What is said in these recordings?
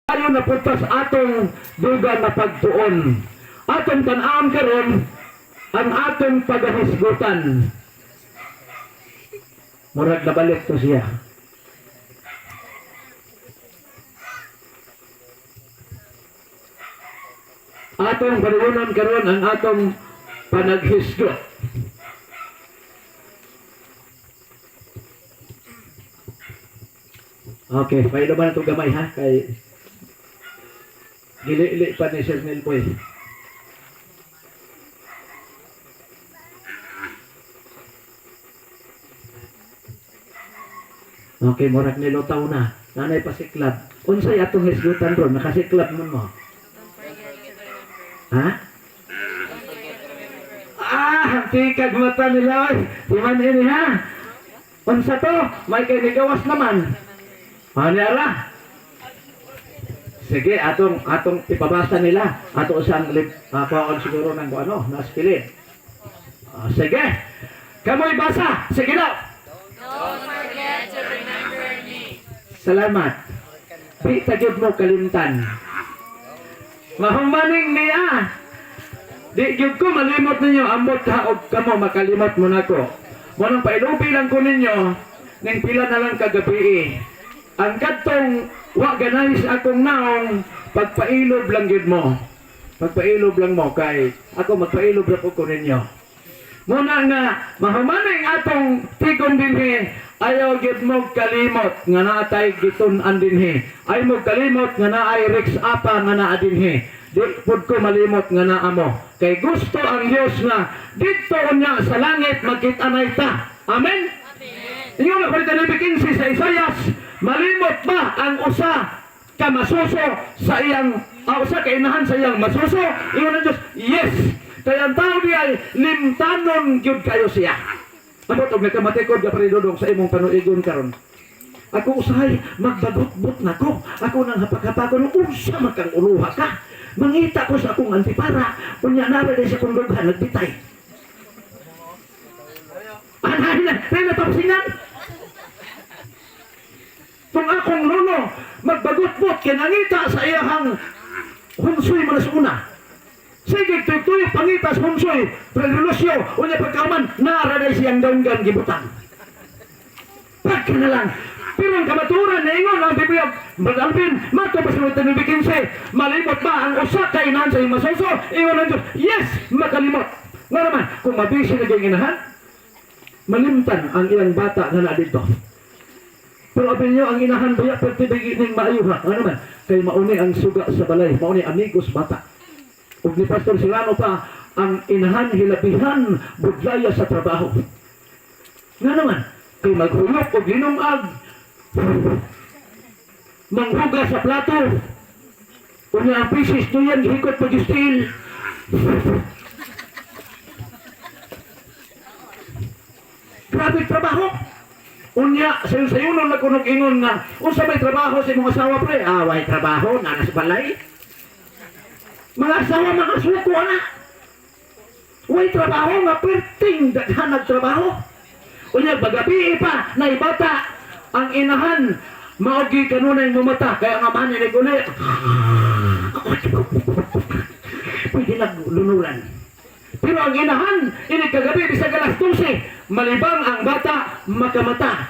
Ayon na putas atong dugang na pagtuon. Atong tan-awon karon ang atong pagahisgutan. Murag nabalik to siya. Atong panuunan karon ang atong panaghisgot. Okay, pwede naman ito gamay ha, kay gili-ili pa ni Sir Nilpoy. Okay, murag nilutaw na. Nanay pasiklab. Unsay atong hisgutan ron, nakasiklab mo. Ha? Tikag mata nila. Siman ini ha. Unsa to? May kinigawas naman. Maniara. Sige, atong ipabasa nila. Ato sang kuhaan siguro ng naspilin. Sige. Kamoy basa. Sige daw. Don't forget to remember me. Salamat. Di tagid mo kalimtan. Mahumaning niya. Di gyud ko malimot ninyo amot ha og kamo makalimot mo nako. Munang pailubi lang ko ninyo ning pila na lang kagabi. Ang kadtong wa ganay sa akong naong pagpailob lang gyud mo. Pagpailob lang mo kay ako magpailob ra po ko ninyo. Muna nga mahumaning atong tikon dinhi ayaw gyud mo kalimot nga naatay gitun-an dinhi. Ay mo kalimot nga naay Rex Apa nga naa dinhi. Di pud ko malimot nga naa mo. Kay gusto ang Dios nga dito unya sa langit makit-anay ta. Amen. Ingon na palitan ni 15 sa Isayas, malimot ba ang usa ka masuso sa iyang usa ka inahan sa iyang masuso? Ingon na Dios, yes. Kaya ang tao di ay limtanon gyud kayo siya. Abot og nagkamatikod ka paridodong sa imong panuigon karon. Ako usahay magbagot-bot nako. Ako nang hapag-hapakon unsa man kang uluha ka. Mangita ko sa akong antipara. Unya nara din sa kong dughan nagbitay. Anahin na natapsingan. Kung akong luno magbagot-bot kinangita sa iyahang hunsoy malas una. Sige, tutoy, pangitas, hunsoy, revolusyo, unya pagkaman, naraday siyang daunggan gibutan. Pagka na lang, pero ang kamaturan na ingon ang bibiyag, Alvin, mato pa sa mga 15, malimot ba ang usa ka inahan sa iyong masuso? Ingon ang Diyos, yes, makalimot. Nga naman, kung mabisi na yung inahan, malimtan ang ilang bata na dito. Pero abin niyo, ang inahan baya, pagtibigin ng maayuha. Nga naman, kay mauni ang suga sa balay, mauni amigos bata. Ug ni Pastor Silano pa ang inahan hilabihan budlaya sa trabaho. Nga naman, kay maghuyok o ginungag, manghuga sa plato, unya ang pisis tuyan, hikot pag-stil. Grabe trabaho. Unya, sayo-sayo na kunog ingon nga, unsa may trabaho sa imong asawa pre? Way trabaho, nanas balay. Mga asawa, mga suko na. Way trabaho, nga perting daghan nagtrabaho. Unya, bagabi pa, na ibata, ang inahan, maogi kanunay mumata, kaya nga man inig-uli. Pwede naglunuran. Pero ang inahan, inig kagabi, bisag alas 12, malibang ang bata, makamata.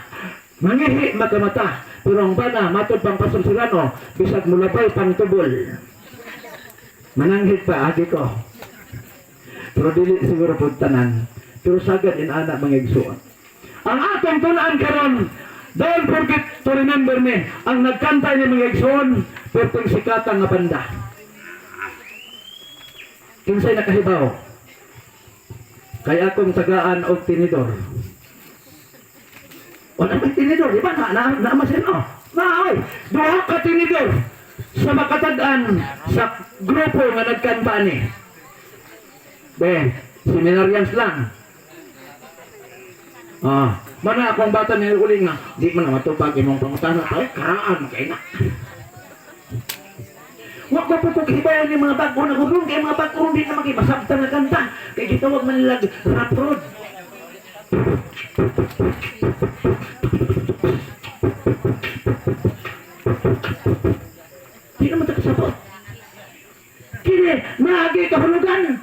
Mangihi, makamata. Pero ang bana, matod pang Pastor Silano, bisag mulabay pang tubol. Mananghit pa, agi ko. Pero dili siguro po tanan. Pero sagad inana mga igsuon. Ang atong tunaan karon, don't forget to remember me. Ang nagkanta ni mga igsuon, pertong sikata nga banda. Kinsay nakahibaw? Kaya akong tagaan og tinidor. Wala may tinidor, di ba? Naamasin o. Naaway, duha ka tinidor. Sa makatag-an sa grupo nga nagkanta ni. Seminarians lang. Mana akong bata ni uling nga, di man na matupag imong pangutana tayo, karaan kay na. Huwag ko po hibayan yung mga bago na gulong, kaya mga bago hindi na makibasabtan na kanta. Kaya gitawag man nilag rap road. Di Dili ka hulugan.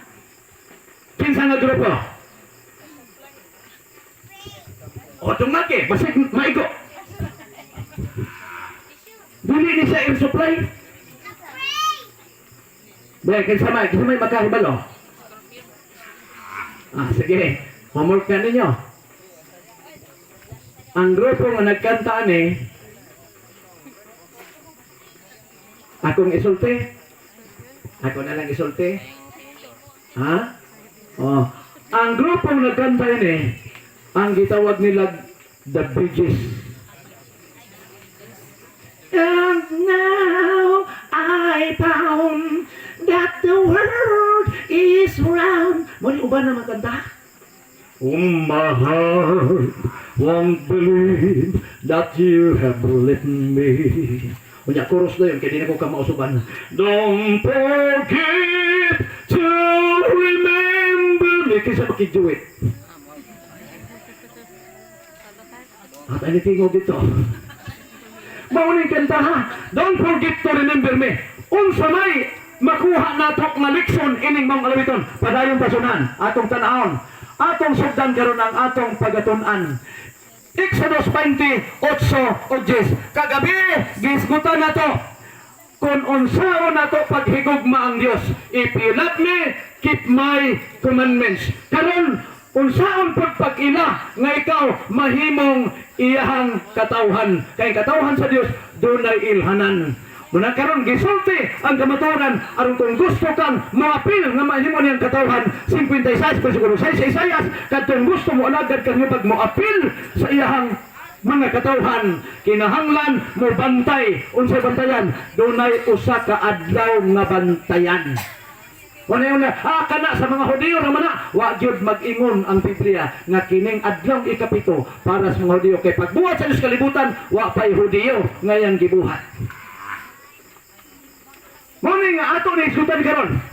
Kinsa nga grupo? O tumake, basig maigo. Dili ni siya air supply. Baik, kinsa may makahibalo. Sige. Homework ka ninyo. Ang grupo nga nagkanta ni akong isulti. Ako na lang isulti. Ha? Oh. Ang grupo nga nagkanta ni ang gitawag nila The Bridges. And now I found that the world is round. Muli uban na magkanta? My heart won't believe that you have left me. Unya chorus na yun, kaya di na ko kamausuban. Don't forget to remember me. Kaysa makijuit. At ano tingog dito? Mauning kanta ha. Don't forget to remember me. Unsa may makuha natok na leksyon ining mga alawiton. Padayong pasunan, atong tanahon. Atong sugdan karon ang atong pagatunan. Exodus 28:10. Kagabi, gisgutan na to. Kung unsaon na to paghigugma ang Dios. If you love me, keep my commandments. Karon, unsaon pud pag-ila nga ikaw mahimong iyahang katawhan. Kay katawhan sa Dios dunay ilhanan. Muna karon gisulti ang kamaturan aron kung gusto kang moapil nga mahimo niyang katawhan 56 siguro sa Isaias kadtong gusto mo alagad kang pag moapil sa iyahang mga katawhan kinahanglan mo bantay. Unsay bantayan? Dunay usa ka adlaw nga bantayan. Una kana sa mga Hudiyo naman na wa gyud mag-ingon ang Biblia nga kining adlaw ikapito para sa mga Hudiyo kay pagbuhat sa Diyos kalibutan wa pay Hudiyo ngayang gibuhat. Muna nga ato ni isutan karon.